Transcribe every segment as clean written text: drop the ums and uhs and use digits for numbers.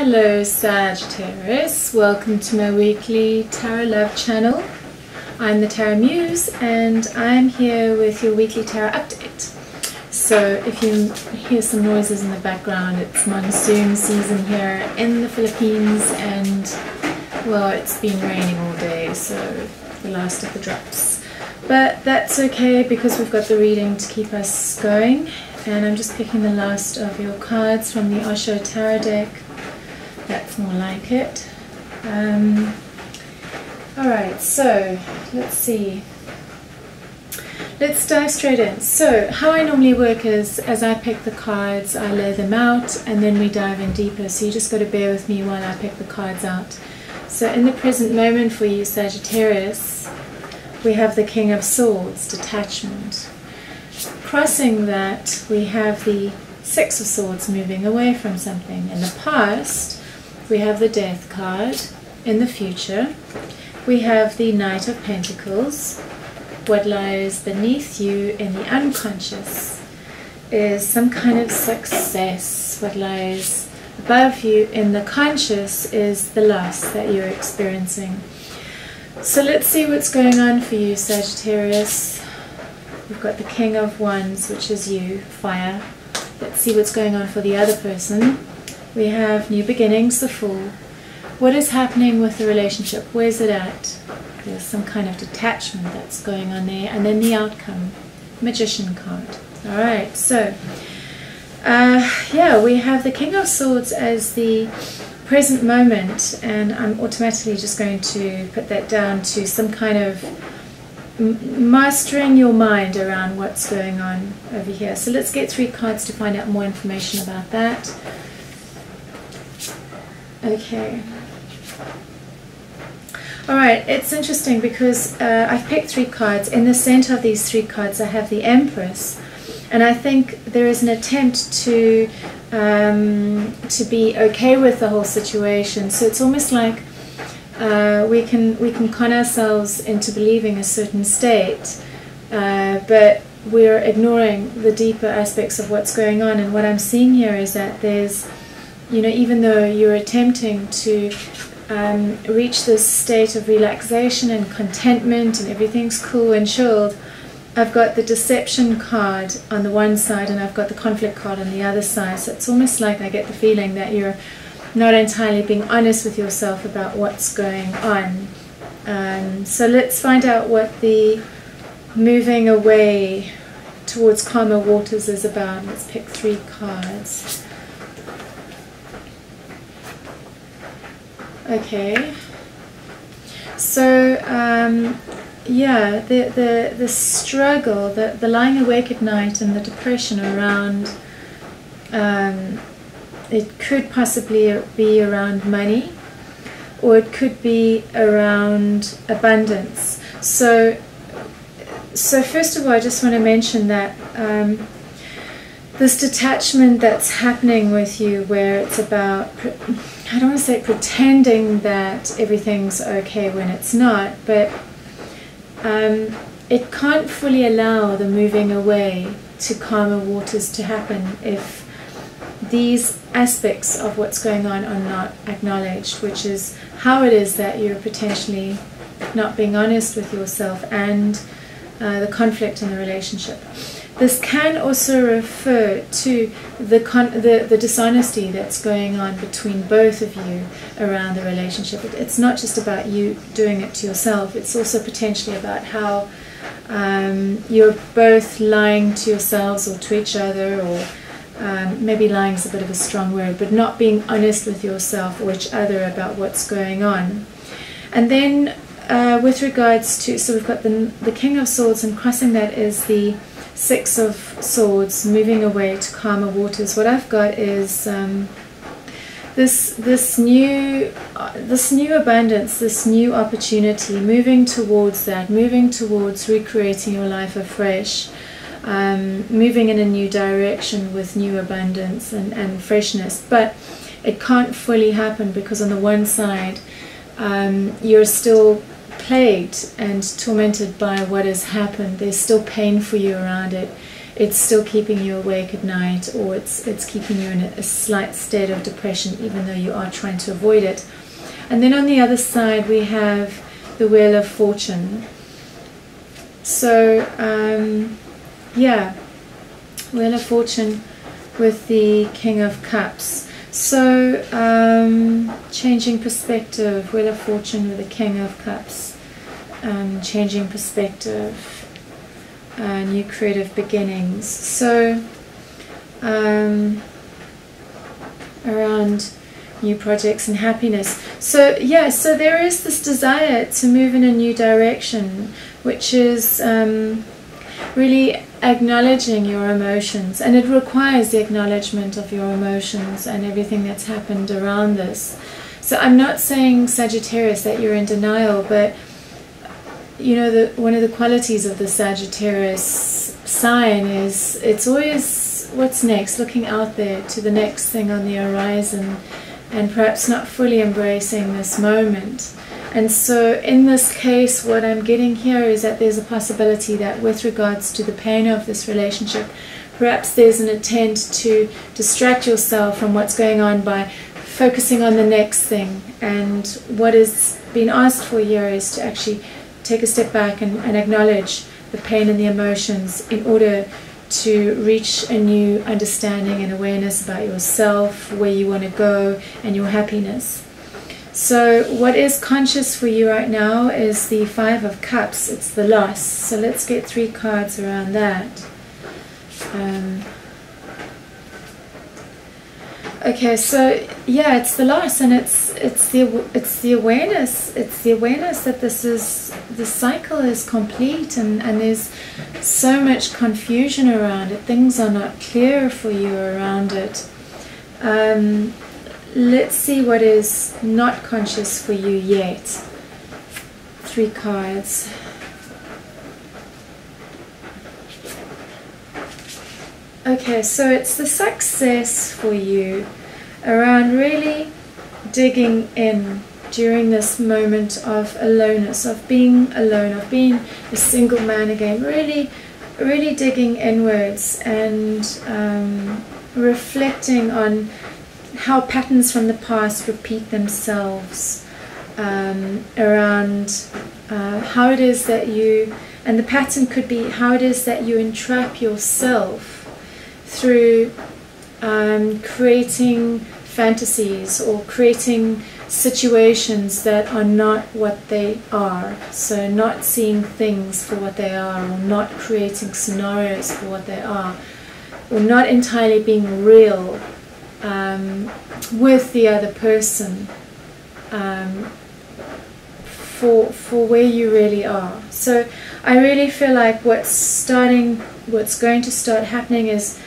Hello Sagittarius, welcome to my weekly Tarot Love channel. I'm the Tarot Muse and I'm here with your weekly tarot update. So if you hear some noises in the background, it's monsoon season here in the Philippines and well, it's been raining all day, so the last of the drops. But that's okay because we've got the reading to keep us going. And I'm just picking the last of your cards from the Osho tarot deck. That's more like it. Alright, so let's see. Let's dive straight in. So how I normally work is, as I pick the cards, I lay them out and then we dive in deeper. So you just got to bear with me while I pick the cards out. So in the present moment for you Sagittarius, we have the King of Swords, detachment. Crossing that, we have the Six of Swords, moving away from something. In the past, we have the Death card. In the future, we have the Knight of Pentacles. What lies beneath you in the unconscious is some kind of success. What lies above you in the conscious is the loss that you're experiencing. So let's see what's going on for you, Sagittarius. We've got the King of Wands, which is you, fire. Let's see what's going on for the other person. We have new beginnings, the Fool. What is happening with the relationship? Where's it at? There's some kind of detachment that's going on there. And then the outcome, Magician card. Alright, so yeah, we have the King of Swords as the present moment, and I'm automatically just going to put that down to some kind of mastering your mind around what's going on over here. So let's get 3 cards to find out more information about that. Okay. Alright, it's interesting because I've picked 3 cards. In the center of these 3 cards I have the Empress, and I think there is an attempt to be okay with the whole situation. So it's almost like we can con ourselves into believing a certain state, but we're ignoring the deeper aspects of what's going on. And what I'm seeing here is that there's, you know, even though you're attempting to reach this state of relaxation and contentment and everything's cool and chilled, I've got the deception card on the one side and I've got the conflict card on the other side. So it's almost like I get the feeling that you're not entirely being honest with yourself about what's going on. So let's find out what the moving away towards calmer waters is about. Let's pick 3 cards. Okay. So yeah, the struggle, the lying awake at night and the depression around it could possibly be around money, or it could be around abundance. So first of all, I just want to mention that this detachment that's happening with you, where it's about, I don't want to say pretending that everything's okay when it's not, but it can't fully allow the moving away to calmer waters to happen if these aspects of what's going on are not acknowledged, which is how it is that you're potentially not being honest with yourself and the conflict in the relationship. This can also refer to the dishonesty that's going on between both of you around the relationship. It's not just about you doing it to yourself, it's also potentially about how you're both lying to yourselves or to each other, or maybe lying is a bit of a strong word, but not being honest with yourself or each other about what's going on. And then with regards to, so we've got the King of Swords, and crossing that is the Six of Swords, moving away to calmer waters. What I've got is this new abundance, this new opportunity, moving towards that, moving towards recreating your life afresh, moving in a new direction with new abundance and freshness. But it can't fully happen because on the one side you're still plagued and tormented by what has happened. There's still pain for you around it. it's still keeping you awake at night, or it's keeping you in a slight state of depression, even though you are trying to avoid it. And then on the other side we have the Wheel of Fortune. So yeah, Wheel of Fortune with the King of Cups. So changing perspective, Wheel of Fortune with the King of Cups, changing perspective, new creative beginnings. So around new projects and happiness. So yeah, so there is this desire to move in a new direction, which is really acknowledging your emotions, and it requires the acknowledgement of your emotions and everything that's happened around this. So I'm not saying, Sagittarius, that you're in denial, but you know, one of the qualities of the Sagittarius sign is it's always what's next, looking out there to the next thing on the horizon, and perhaps not fully embracing this moment. And so in this case, what I'm getting here is that there's a possibility that with regards to the pain of this relationship, perhaps there's an intent to distract yourself from what's going on by focusing on the next thing. And what is being asked for here is to actually take a step back and acknowledge the pain and the emotions in order to reach a new understanding and awareness about yourself, where you want to go, and your happiness. So what is conscious for you right now is the Five of Cups. It's the loss. So let's get 3 cards around that. Okay, so yeah, it's the loss, and it's the awareness. It's the awareness that the cycle is complete, and there's so much confusion around it. Things are not clear for you around it. Let's see what is not conscious for you yet. 3 cards. Okay, so it's the success for you around really digging in during this moment of aloneness, of being alone, of being a single man again, really digging inwards and reflecting on how patterns from the past repeat themselves, around how it is that you, and the pattern could be how it is that you entrap yourself through creating fantasies or creating situations that are not what they are. So not seeing things for what they are, or not creating scenarios for what they are, or not entirely being real with the other person for where you really are. So I really feel like what's going to start happening is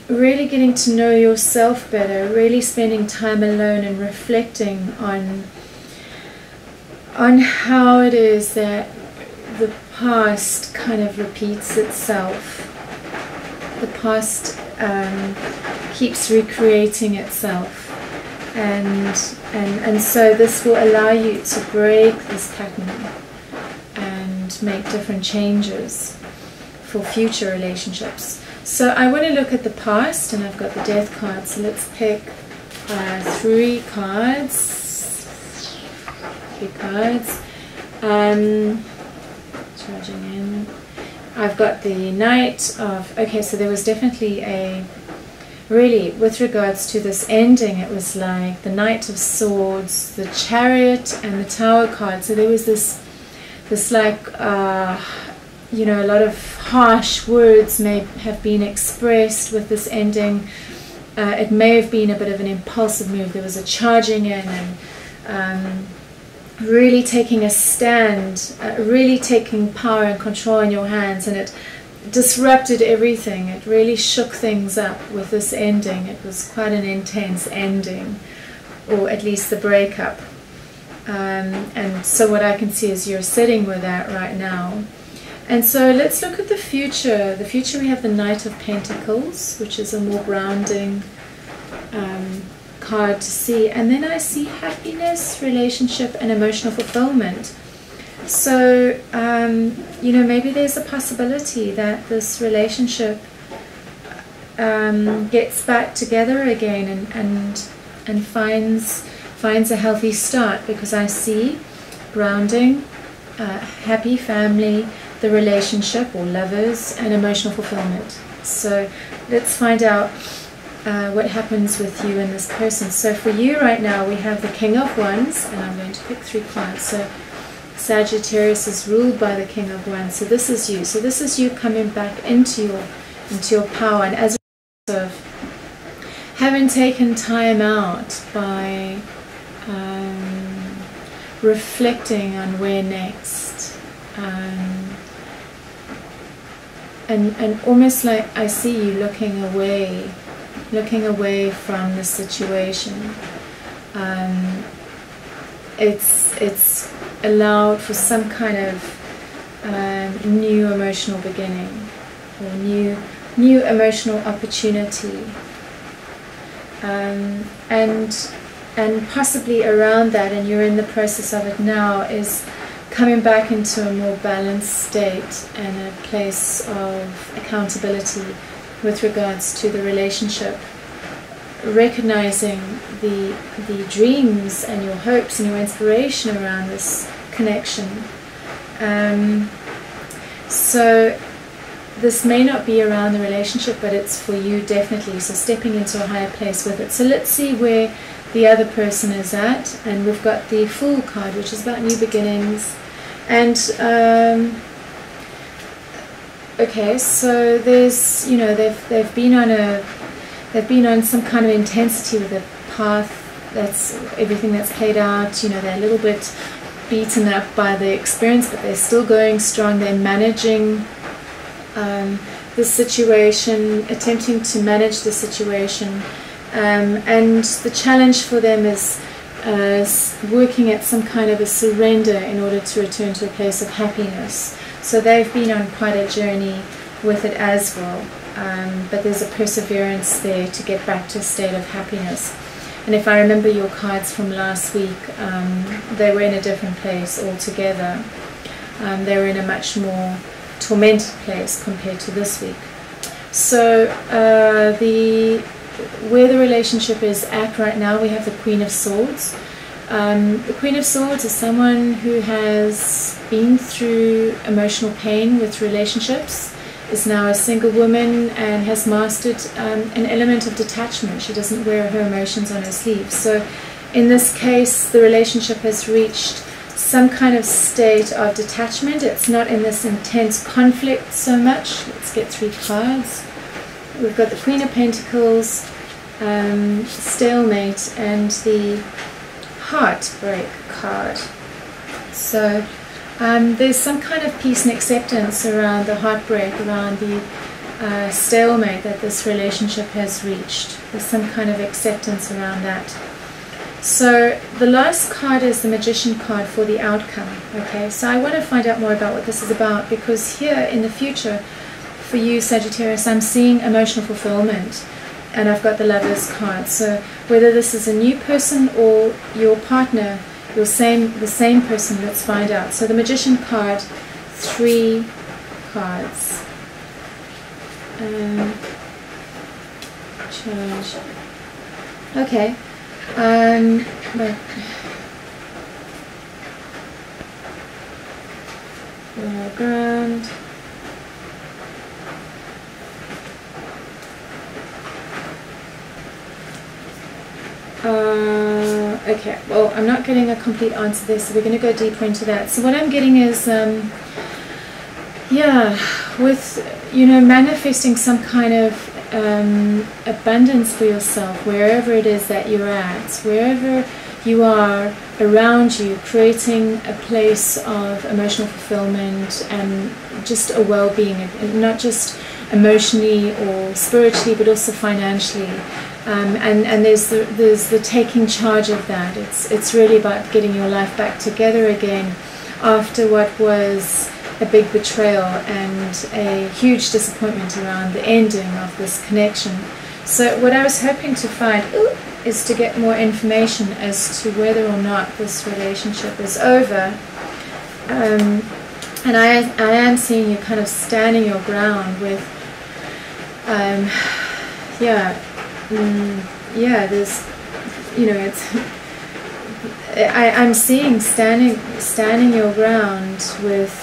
really getting to know yourself better, really spending time alone and reflecting on how it is that the past kind of repeats itself. The past keeps recreating itself, and so this will allow you to break this pattern and make different changes for future relationships. So I want to look at the past, and I've got the Death card, so let's pick 3 cards. 3 cards. Charging in. I've got the Knight of... Okay, so there was definitely a... Really, with regards to this ending, it was like the Knight of Swords, the Chariot, and the Tower card. So there was this like... you know, a lot of harsh words may have been expressed with this ending. It may have been a bit of an impulsive move. There was a charging in and really taking a stand, really taking power and control in your hands, and it disrupted everything. It really shook things up with this ending. It was quite an intense ending, or at least the breakup. And so what I can see is you're sitting with that right now. And so let's look at the future. The future, we have the Knight of Pentacles, which is a more grounding card to see. And then I see happiness, relationship, and emotional fulfillment. So, you know, maybe there's a possibility that this relationship gets back together again and finds a healthy start, because I see grounding, happy family, the relationship or lovers, and emotional fulfillment. So let's find out what happens with you and this person. So for you right now, we have the King of Wands, and I'm going to pick 3 cards. So Sagittarius is ruled by the King of Wands. So this is you. So this is you coming back into your power, and as a result of having taken time out by reflecting on where next, and almost like I see you looking away from the situation. It's allowed for some kind of new emotional beginning, or new emotional opportunity, and possibly around that, and you're in the process of it now, is coming back into a more balanced state and a place of accountability with regards to the relationship, recognizing the dreams and your hopes and your inspiration around this connection. So this may not be around the relationship, but it's for you definitely, so stepping into a higher place with it. So let's see where the other person is at, and we've got the Fool card, which is about new beginnings. And okay, so there's, you know, they've been on some kind of intensity with a path, that's everything that's played out. You know, they're a little bit beaten up by the experience, but they're still going strong. They're managing the situation, attempting to manage the situation, and the challenge for them is working at some kind of a surrender in order to return to a place of happiness. So they've been on quite a journey with it as well, but there's a perseverance there to get back to a state of happiness. And if I remember your cards from last week, they were in a different place altogether. They were in a much more tormented place compared to this week. So where the relationship is at right now, we have the Queen of Swords. The Queen of Swords is someone who has been through emotional pain with relationships, is now a single woman, and has mastered an element of detachment. She doesn't wear her emotions on her sleeve. So in this case, the relationship has reached some kind of state of detachment. It's not in this intense conflict so much. Let's get 3 cards. We've got the Queen of Pentacles, Stalemate, and the Heartbreak card. So there's some kind of peace and acceptance around the heartbreak, around the stalemate that this relationship has reached. There's some kind of acceptance around that. So the last card is the Magician card for the outcome. Okay, so I want to find out more about what this is about, because here in the future for you, Sagittarius, I'm seeing emotional fulfillment, and I've got the Lovers card. So whether this is a new person or your partner, the same person, let's find out. So the Magician card, 3 cards. Charge. Okay. Ground. Okay, well, I'm not getting a complete answer there, so we're going to go deeper into that. So what I'm getting is, yeah, with, you know, manifesting some kind of abundance for yourself, wherever it is that you're at, wherever you are around you, creating a place of emotional fulfillment and just a well-being, not just emotionally or spiritually, but also financially. And there's the taking charge of that. It's really about getting your life back together again after what was a big betrayal and a huge disappointment around the ending of this connection. So what I was hoping to find is to get more information as to whether or not this relationship is over, and I am seeing you kind of standing your ground with, there's, you know, it's, I'm seeing standing your ground with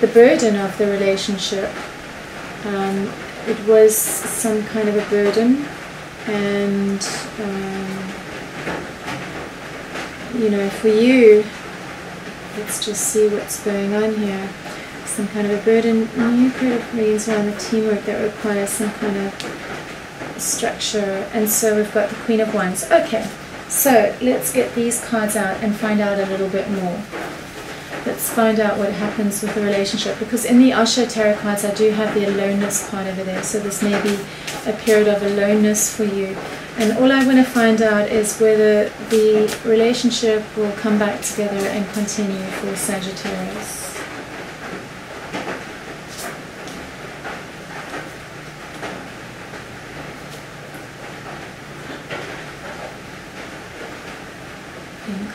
the burden of the relationship. It was some kind of a burden, and you know, for you, let's just see what's going on here. Some kind of a burden. You could have reads around the teamwork that requires some kind of structure. And so we've got the Queen of Wands. Okay, so let's get these cards out and find out a little bit more. Let's find out what happens with the relationship, because in the Osho Tarot cards I do have the aloneness card over there, so this may be a period of aloneness for you. And all I want to find out is whether the relationship will come back together and continue for Sagittarius.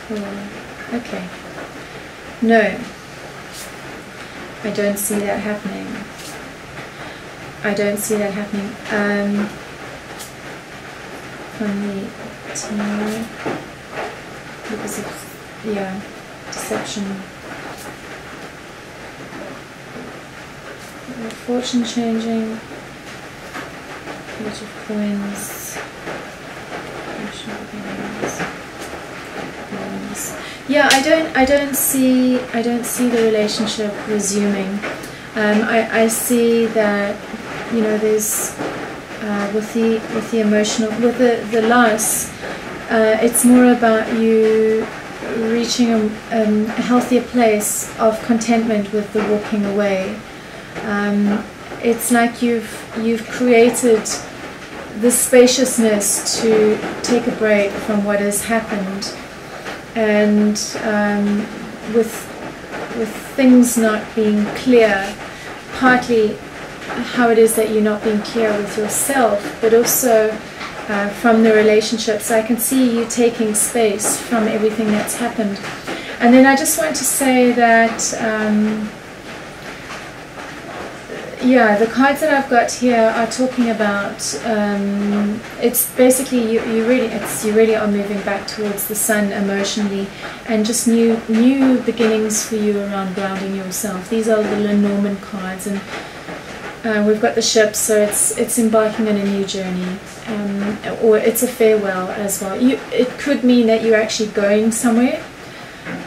Cool. Okay. No, I don't see that happening. I don't see that happening. From the tarot, because of, yeah, deception. Fortune changing. Page of Coins. Yeah, I don't see the relationship resuming. I see that, you know, there's with the emotional, with the loss, it's more about you reaching a healthier place of contentment with the walking away. It's like you've created the spaciousness to take a break from what has happened. And with things not being clear, partly how it is that you're not being clear with yourself, but also from the relationships. I can see you taking space from everything that's happened. And then I just want to say that yeah, the cards that I've got here are talking about, it's basically you really are moving back towards the sun emotionally, and just new beginnings for you around grounding yourself. These are the Lenormand cards, and we've got the ship, so it's embarking on a new journey, or it's a farewell as well. It could mean that you're actually going somewhere,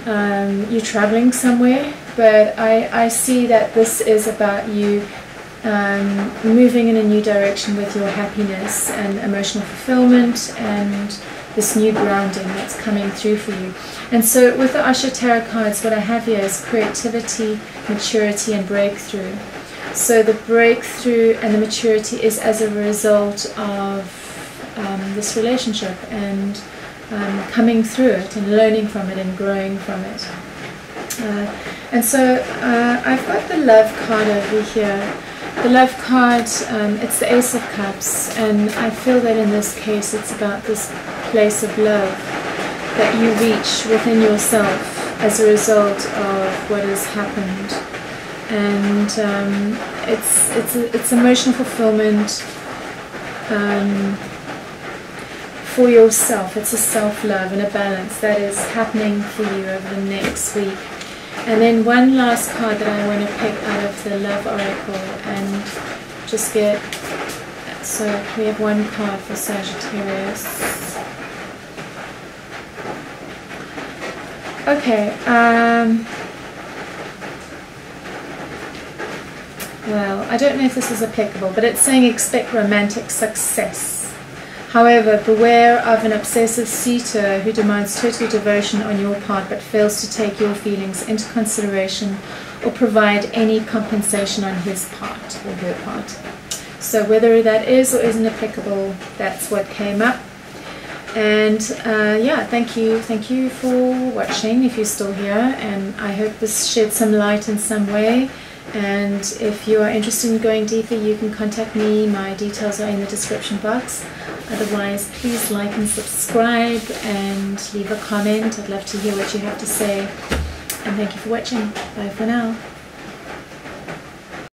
you're traveling somewhere, but I see that this is about you moving in a new direction with your happiness and emotional fulfillment, and this new grounding that's coming through for you. And so with the Osho Tarot cards, what I have here is creativity, maturity, and breakthrough. So the breakthrough and the maturity is as a result of this relationship, and coming through it and learning from it and growing from it. And so I've got the love card over here. The love card, it's the Ace of Cups, and I feel that in this case it's about this place of love that you reach within yourself as a result of what has happened. And it's emotional fulfillment for yourself. It's a self-love and a balance that is happening for you over the next week. And then one last card that I want to pick out of the Love Oracle and just get, so we have one card for Sagittarius. Okay, well, I don't know if this is applicable, but it's saying expect romantic success. However, beware of an obsessive suitor who demands total devotion on your part but fails to take your feelings into consideration or provide any compensation on his part or her part. So whether that is or isn't applicable, that's what came up. And yeah, thank you for watching if you're still here, and I hope this shed some light in some way. And if you are interested in going deeper, you can contact me. My details are in the description box. Otherwise, please like and subscribe and leave a comment. I'd love to hear what you have to say. And thank you for watching. Bye for now.